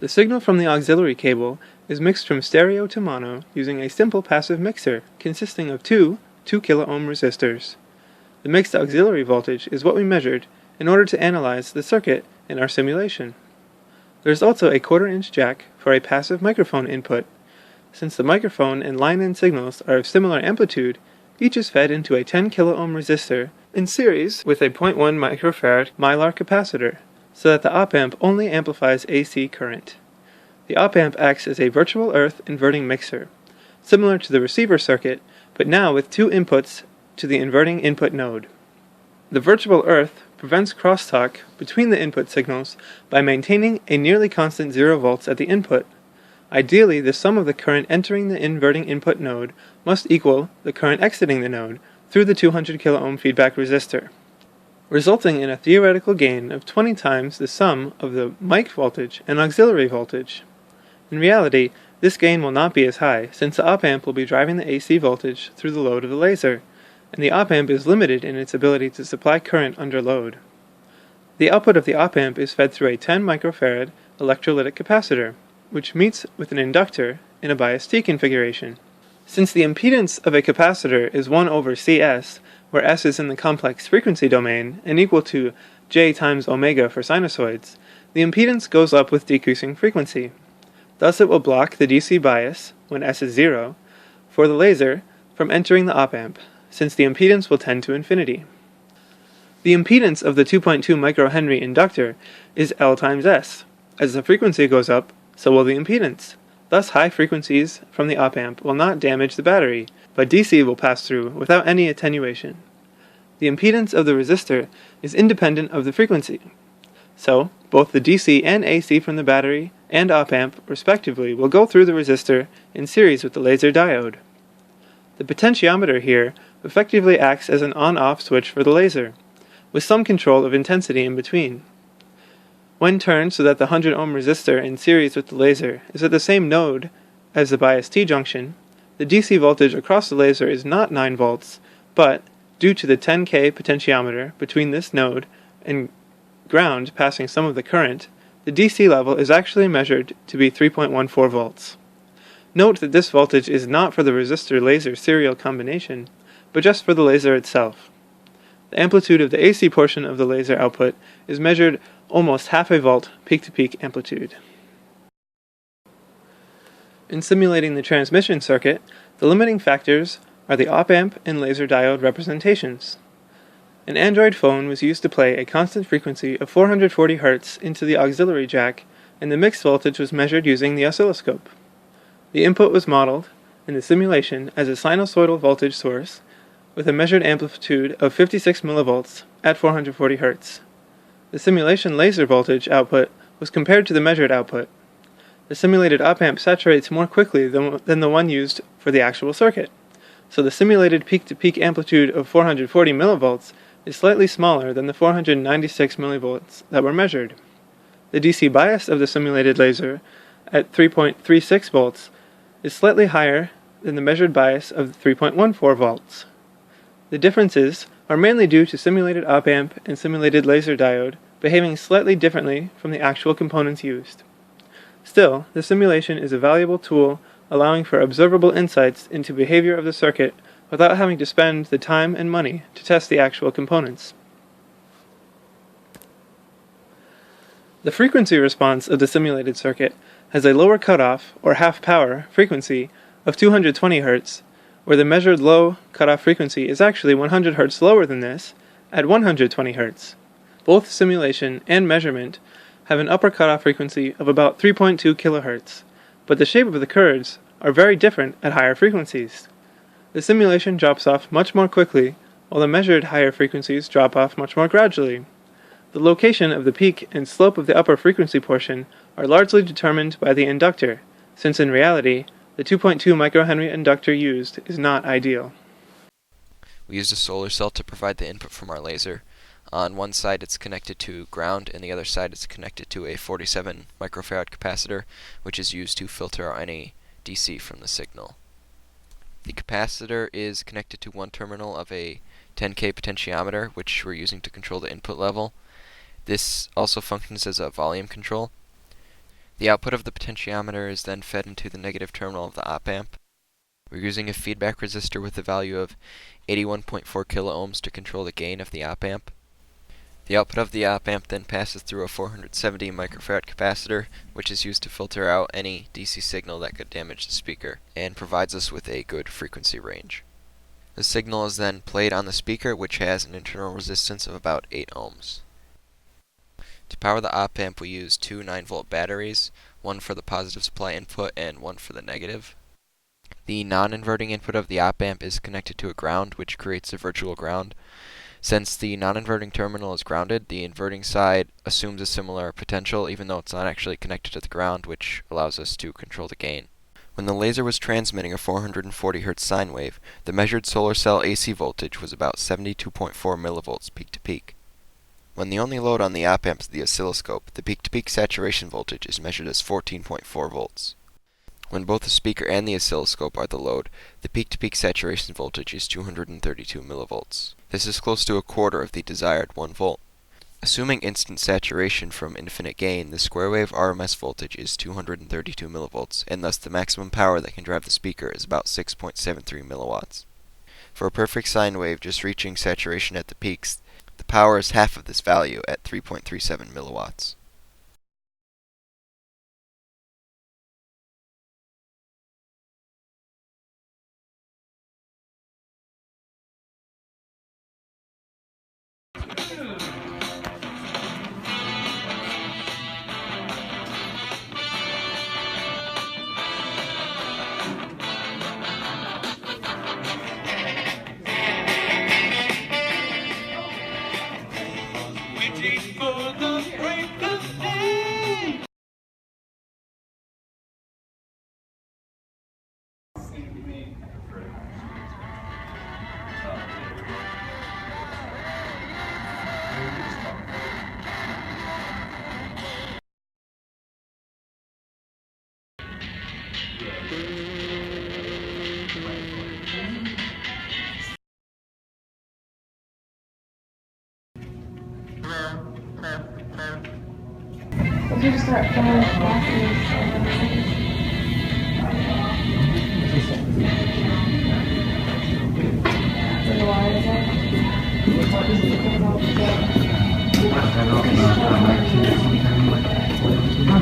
The signal from the auxiliary cable is mixed from stereo to mono using a simple passive mixer consisting of two 2 kilo ohm resistors. The mixed auxiliary voltage is what we measured in order to analyze the circuit in our simulation. There is also a 1/4 inch jack for a passive microphone input. Since the microphone and line-in signals are of similar amplitude, each is fed into a 10 kilo ohm resistor in series with a 0.1 microfarad mylar capacitor, so that the op-amp only amplifies AC current. The op-amp acts as a virtual earth inverting mixer, similar to the receiver circuit, but now with two inputs to the inverting input node. The virtual earth prevents crosstalk between the input signals by maintaining a nearly constant 0 volts at the input. Ideally, the sum of the current entering the inverting input node must equal the current exiting the node through the 200 kilo ohm feedback resistor, resulting in a theoretical gain of 20 times the sum of the mic voltage and auxiliary voltage. In reality, this gain will not be as high, since the op-amp will be driving the AC voltage through the load of the laser, and the op-amp is limited in its ability to supply current under load. The output of the op-amp is fed through a 10 microfarad electrolytic capacitor, which meets with an inductor in a bias T configuration. Since the impedance of a capacitor is 1 over Cs, where S is in the complex frequency domain and equal to J times omega for sinusoids, the impedance goes up with decreasing frequency. Thus it will block the DC bias, when S is 0, for the laser from entering the op-amp, since the impedance will tend to infinity. The impedance of the 2.2 microhenry inductor is L times S. As the frequency goes up, so will the impedance. Thus high frequencies from the op-amp will not damage the battery, but DC will pass through without any attenuation. The impedance of the resistor is independent of the frequency. So, both the DC and AC from the battery and op-amp, respectively, will go through the resistor in series with the laser diode. The potentiometer here effectively acts as an on-off switch for the laser, with some control of intensity in between. When turned so that the 100 ohm resistor in series with the laser is at the same node as the bias T junction, the DC voltage across the laser is not 9 volts, but, due to the 10K potentiometer between this node and ground passing some of the current, the DC level is actually measured to be 3.14 volts. Note that this voltage is not for the resistor-laser serial combination, but just for the laser itself. The amplitude of the AC portion of the laser output is measured almost half a volt peak-to-peak amplitude. In simulating the transmission circuit, the limiting factors are the op-amp and laser diode representations. An Android phone was used to play a constant frequency of 440 Hz into the auxiliary jack, and the mixed voltage was measured using the oscilloscope. The input was modeled in the simulation as a sinusoidal voltage source with a measured amplitude of 56 millivolts at 440 Hz. The simulation laser voltage output was compared to the measured output. The simulated op-amp saturates more quickly than the one used for the actual circuit, so the simulated peak-to-peak amplitude of 440 millivolts is slightly smaller than the 496 millivolts that were measured. The DC bias of the simulated laser at 3.36 volts is slightly higher than the measured bias of 3.14 volts. The differences are mainly due to simulated op-amp and simulated laser diode behaving slightly differently from the actual components used. Still, the simulation is a valuable tool allowing for observable insights into behavior of the circuit without having to spend the time and money to test the actual components. The frequency response of the simulated circuit has a lower cutoff, or half-power, frequency of 220 Hz, where the measured low cutoff frequency is actually 100 Hz lower than this, at 120 Hz. Both simulation and measurement have an upper cutoff frequency of about 3.2 kHz, but the shape of the curves are very different at higher frequencies. The simulation drops off much more quickly, while the measured higher frequencies drop off much more gradually. The location of the peak and slope of the upper frequency portion are largely determined by the inductor, since in reality, the 2.2 microhenry inductor used is not ideal. We used a solar cell to provide the input from our laser. On one side it's connected to ground, and the other side is connected to a 47 microfarad capacitor, which is used to filter out any DC from the signal. The capacitor is connected to one terminal of a 10K potentiometer, which we're using to control the input level. This also functions as a volume control. The output of the potentiometer is then fed into the negative terminal of the op-amp. We're using a feedback resistor with a value of 81.4 kiloohms to control the gain of the op-amp. The output of the op-amp then passes through a 470 microfarad capacitor, which is used to filter out any DC signal that could damage the speaker, and provides us with a good frequency range. The signal is then played on the speaker, which has an internal resistance of about 8 ohms. To power the op-amp, we use two 9-volt batteries, one for the positive supply input and one for the negative. The non-inverting input of the op-amp is connected to a ground, which creates a virtual ground. Since the non-inverting terminal is grounded, the inverting side assumes a similar potential, even though it's not actually connected to the ground, which allows us to control the gain. When the laser was transmitting a 440 Hz sine wave, the measured solar cell AC voltage was about 72.4 millivolts peak to peak. When the only load on the op-amp is the oscilloscope, the peak-to-peak saturation voltage is measured as 14.4 volts. When both the speaker and the oscilloscope are the load, the peak-to-peak saturation voltage is 232 millivolts. This is close to a quarter of the desired 1 volt. Assuming instant saturation from infinite gain, the square wave RMS voltage is 232 millivolts, and thus the maximum power that can drive the speaker is about 6.73 milliwatts. For a perfect sine wave just reaching saturation at the peaks, the power is half of this value at 3.37 milliwatts. If you just start filling classes, why is that? What is it about the